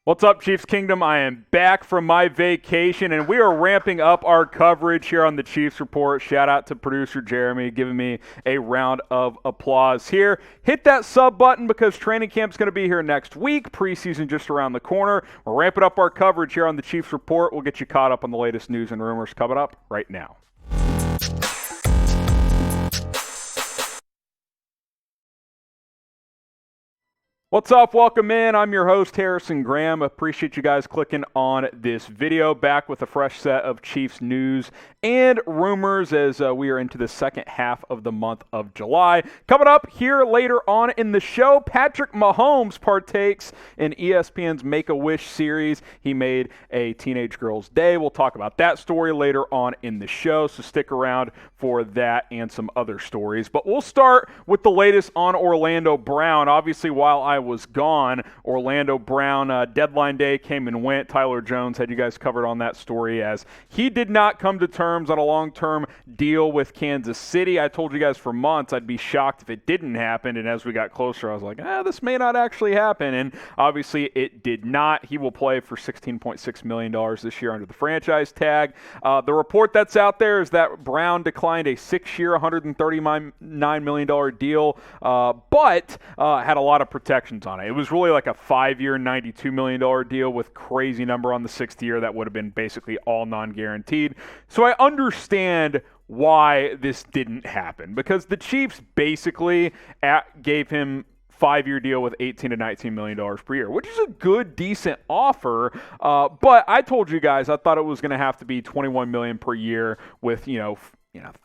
What's up, Chiefs Kingdom? I am back from my vacation, and we are ramping up our coverage here on the Chiefs Report. Shout out to producer Jeremy giving me a round of applause here. Hit that sub button because training camp's going to be here next week. Preseason just around the corner. We're ramping up our coverage here on the Chiefs Report. We'll get you caught up on the latest news and rumors coming up right now. What's up? Welcome in. I'm your host, Harrison Graham. Appreciate you guys clicking on this video. Back with a fresh set of Chiefs news and rumors as we are into the second half of the month of July. Coming up here later on in the show, Patrick Mahomes partakes in ESPN's Make-A-Wish series. He made a teenage girl's day. We'll talk about that story later on in the show, so stick around for that and some other stories. But we'll start with the latest on Orlando Brown. Obviously, while I was gone, Orlando Brown deadline day came and went. Tyler Jones had you guys covered on that story as he did not come to terms on a long-term deal with Kansas City. I told you guys for months I'd be shocked if it didn't happen, and as we got closer I was like, this may not actually happen, and obviously it did not. He will play for $16.6 million this year under the franchise tag. The report that's out there is that Brown declined a 6-year, $139 million deal, but had a lot of protections on it. It was really like a 5-year, $92 million deal with crazy number on the 6th year that would have been basically all non-guaranteed. So I understand why this didn't happen because the Chiefs basically gave him 5-year deal with $18 to $19 million per year, which is a good, decent offer. But I told you guys I thought it was going to have to be $21 million per year with,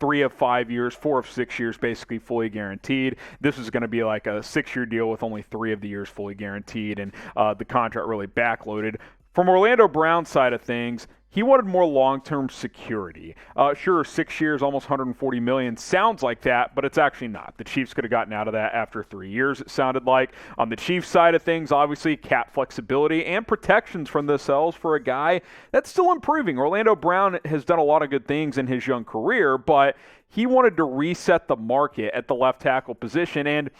3 of 5 years, 4 of 6 years basically fully guaranteed. This is going to be like a 6-year deal with only 3 of the years fully guaranteed, and the contract really backloaded. From Orlando Brown's side of things, he wanted more long-term security. Sure, 6 years, almost $140 million sounds like that, but it's actually not. The Chiefs could have gotten out of that after 3 years, it sounded like. On the Chiefs side of things, obviously, cap flexibility and protections from themselves for a guy that's still improving. Orlando Brown has done a lot of good things in his young career, but he wanted to reset the market at the left tackle position. And,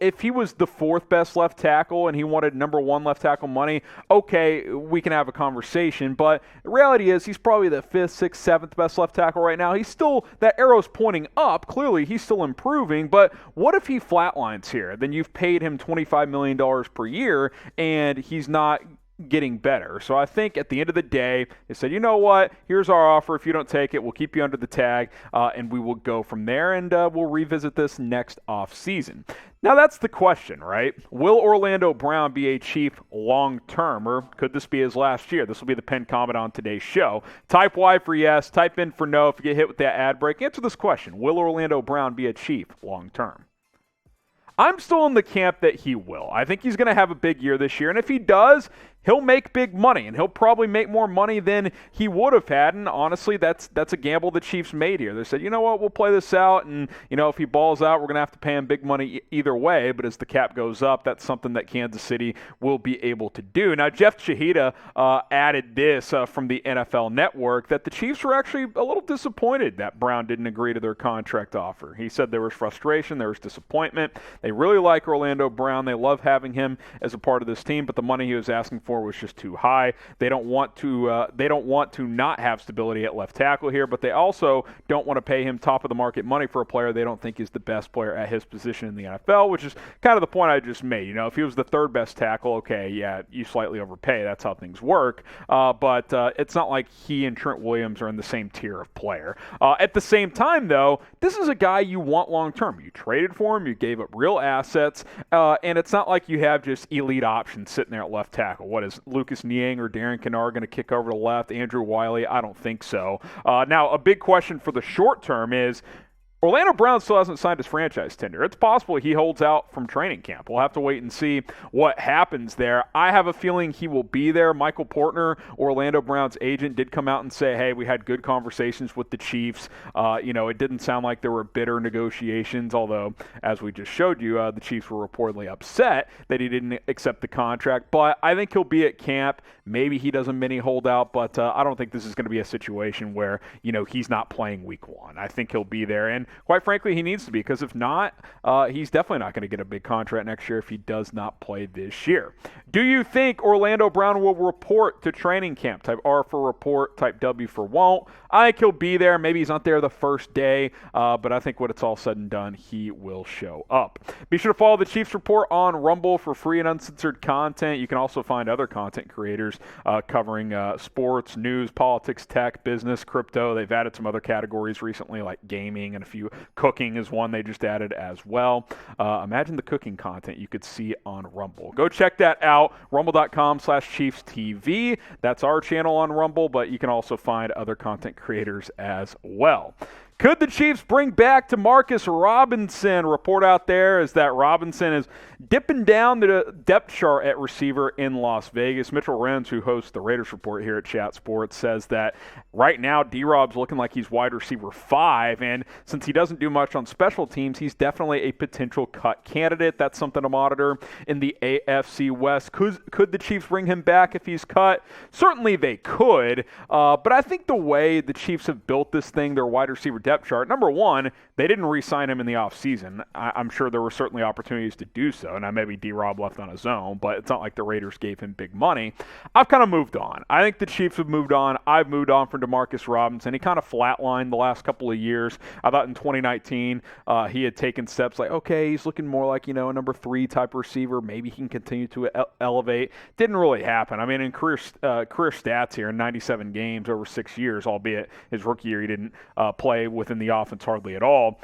if he was the 4th best left tackle and he wanted number 1 left tackle money, okay, we can have a conversation. But the reality is he's probably the 5th, 6th, 7th best left tackle right now. He's still, that arrow's pointing up. Clearly, he's still improving. But what if he flatlines here? Then you've paid him $25 million per year and he's not getting better. So I think at the end of the day, they said, you know what, here's our offer. If you don't take it, we'll keep you under the tag, and we will go from there, and we'll revisit this next offseason. Now that's the question, right? Will Orlando Brown be a Chief long-term, or could this be his last year? This will be the pinned comment on today's show. Type Y for yes, type in for no if you get hit with that ad break. Answer this question. Will Orlando Brown be a Chief long-term? I'm still in the camp that he will. I think he's going to have a big year this year, and if he does, he'll make big money, and he'll probably make more money than he would have had, and honestly, that's a gamble the Chiefs made here. They said, you know what, we'll play this out, and if he balls out, we're going to have to pay him big money either way, but as the cap goes up, that's something that Kansas City will be able to do. Now, Jeff Shahida added this from the NFL Network, that the Chiefs were actually a little disappointed that Brown didn't agree to their contract offer. He said there was frustration, there was disappointment. They really like Orlando Brown. They love having him as a part of this team, but the money he was asking for was just too high. They don't want to not have stability at left tackle here, but they also don't want to pay him top of the market money for a player they don't think is the best player at his position in the NFL, which is kind of the point I just made. If he was the 3rd best tackle, okay, yeah, you slightly overpay. That's how things work. But it's not like he and Trent Williams are in the same tier of player. At the same time, though, this is a guy you want long term. You traded for him, you gave up real assets, and it's not like you have just elite options sitting there at left tackle. What is Lucas Niang or Darren Kennard going to kick over to left? Andrew Wiley? I don't think so. Now, a big question for the short term is, Orlando Brown still hasn't signed his franchise tender. It's possible he holds out from training camp. We'll have to wait and see what happens there. I have a feeling he will be there. Michael Portner, Orlando Brown's agent, did come out and say, hey, we had good conversations with the Chiefs. It didn't sound like there were bitter negotiations, although, as we just showed you, the Chiefs were reportedly upset that he didn't accept the contract. But I think he'll be at camp. Maybe he does a mini holdout, but I don't think this is going to be a situation where, he's not playing week 1. I think he'll be there. And quite frankly, he needs to be, because if not, he's definitely not going to get a big contract next year if he does not play this year. Do you think Orlando Brown will report to training camp? Type R for report, type W for won't. I think he'll be there. Maybe he's not there the first day, but I think when it's all said and done, he will show up. Be sure to follow the Chiefs Report on Rumble for free and uncensored content. You can also find other content creators covering sports, news, politics, tech, business, crypto. They've added some other categories recently, like gaming and a few. Cooking is one they just added as well. Imagine the cooking content you could see on Rumble. Go check that out, rumble.com/ChiefsTV. That's our channel on Rumble, but you can also find other content creators as well. Could the Chiefs bring back DeMarcus Robinson? Report out there is that Robinson is dipping down the depth chart at receiver in Las Vegas. Mitchell Renz, who hosts the Raiders Report here at Chat Sports, says that right now D-Rob's looking like he's wide receiver 5, and since he doesn't do much on special teams, he's definitely a potential cut candidate. That's something to monitor in the AFC West. Could the Chiefs bring him back if he's cut? Certainly they could, but I think the way the Chiefs have built this thing, their wide receiver depth chart, number one, they didn't re-sign him in the offseason. I'm sure there were certainly opportunities to do so. Now, maybe D-Rob left on his own, but it's not like the Raiders gave him big money. I've kind of moved on. I think the Chiefs have moved on. I've moved on from DeMarcus Robinson. He kind of flatlined the last couple of years. I thought in 2019 he had taken steps like, okay, he's looking more like, a number 3 type receiver. Maybe he can continue to elevate. Didn't really happen. I mean, in career stats here, in 97 games over 6 years, albeit his rookie year he didn't play within the offense hardly at all.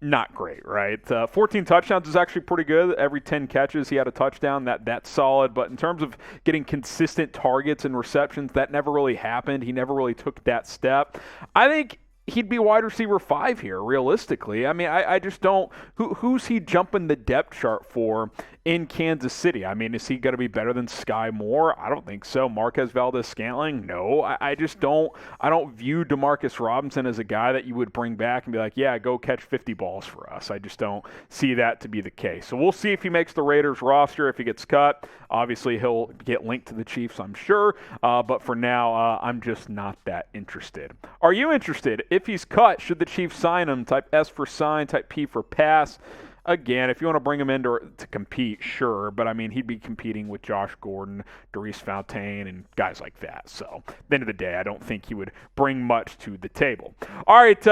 Not great, right? 14 touchdowns is actually pretty good. Every 10 catches, he had a touchdown. That's solid. But in terms of getting consistent targets and receptions, that never really happened. He never really took that step. I think he'd be wide receiver 5 here, realistically. I mean, I just don't. Who's he jumping the depth chart for in Kansas City? I mean, is he going to be better than Sky Moore? I don't think so. Marquez Valdez-Scantling? No. I just don't. I don't view DeMarcus Robinson as a guy that you would bring back and be like, yeah, go catch 50 balls for us. I just don't see that to be the case. So we'll see if he makes the Raiders roster. If he gets cut, obviously he'll get linked to the Chiefs, I'm sure. But for now, I'm just not that interested. Are you interested? If he's cut, should the Chiefs sign him? Type S for sign, type P for pass. Again, if you want to bring him in to compete, sure. But, I mean, he'd be competing with Josh Gordon, Darius Fontaine, and guys like that. So, at the end of the day, I don't think he would bring much to the table. All right,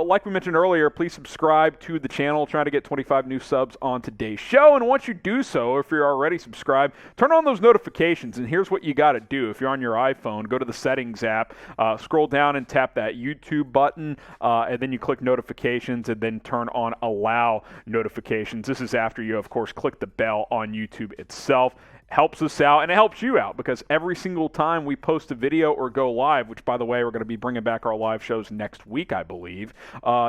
like we mentioned earlier, please subscribe to the channel. Trying to get 25 new subs on today's show. And once you do so, if you're already subscribed, turn on those notifications. And here's what you got to do. If you're on your iPhone, go to the Settings app, scroll down and tap that YouTube button, and then you click Notifications, and then turn on Allow Notifications. This is after you, of course, click the bell on YouTube itself. Helps us out, and it helps you out, because every single time we post a video or go live, which, by the way, we're going to be bringing back our live shows next week, I believe,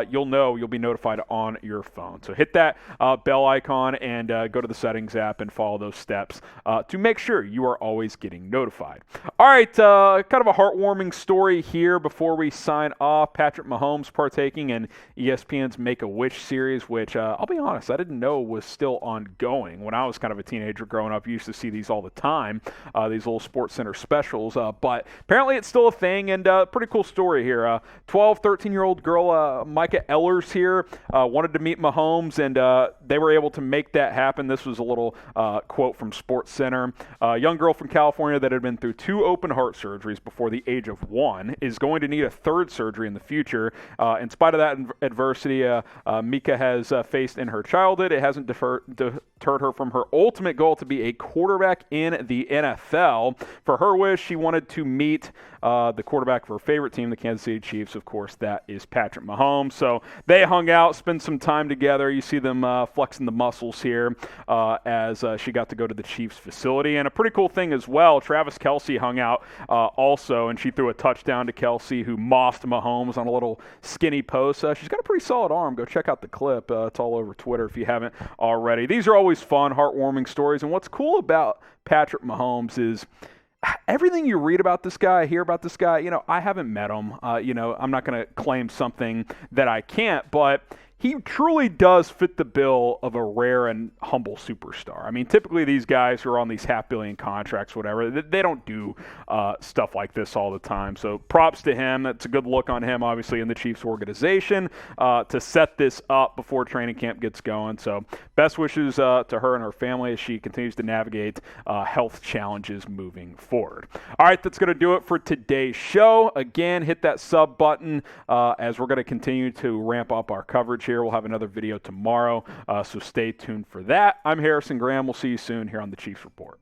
you'll be notified on your phone. So hit that bell icon and go to the Settings app and follow those steps to make sure you are always getting notified. All right, kind of a heartwarming story here before we sign off. Patrick Mahomes partaking in ESPN's Make-A-Wish series, which, I'll be honest, I didn't know was still ongoing. When I was kind of a teenager growing up, I used to see these all the time, these little Sports Center specials, but apparently it's still a thing, and pretty cool story here. 12, 13-year-old girl, Myka Eilers here, wanted to meet Mahomes, and they were able to make that happen. This was a little quote from Sports Center. A young girl from California that had been through 2 open heart surgeries before the age of 1 is going to need a 3rd surgery in the future. In spite of that adversity Myka has faced in her childhood, it hasn't deterred her from her ultimate goal to be a quarterback in the NFL. For her wish, she wanted to meet the quarterback of her favorite team, the Kansas City Chiefs. Of course, that is Patrick Mahomes. So they hung out, spent some time together. You see them flexing the muscles here as she got to go to the Chiefs facility. And a pretty cool thing as well, Travis Kelce hung out also, and she threw a touchdown to Kelce, who mossed Mahomes on a little skinny post. She's got a pretty solid arm. Go check out the clip. It's all over Twitter if you haven't already. These are always fun, heartwarming stories. And what's cool about Patrick Mahomes is everything you read about this guy, hear about this guy, I haven't met him. I'm not going to claim something that I can't, but he truly does fit the bill of a rare and humble superstar. I mean, typically these guys who are on these $500 million contracts, whatever, they don't do stuff like this all the time. So props to him. That's a good look on him, obviously, in the Chiefs organization to set this up before training camp gets going. So best wishes to her and her family as she continues to navigate health challenges moving forward. All right, that's going to do it for today's show. Again, hit that sub button as we're going to continue to ramp up our coverage here. We'll have another video tomorrow, so stay tuned for that. I'm Harrison Graham. We'll see you soon here on the Chiefs Report.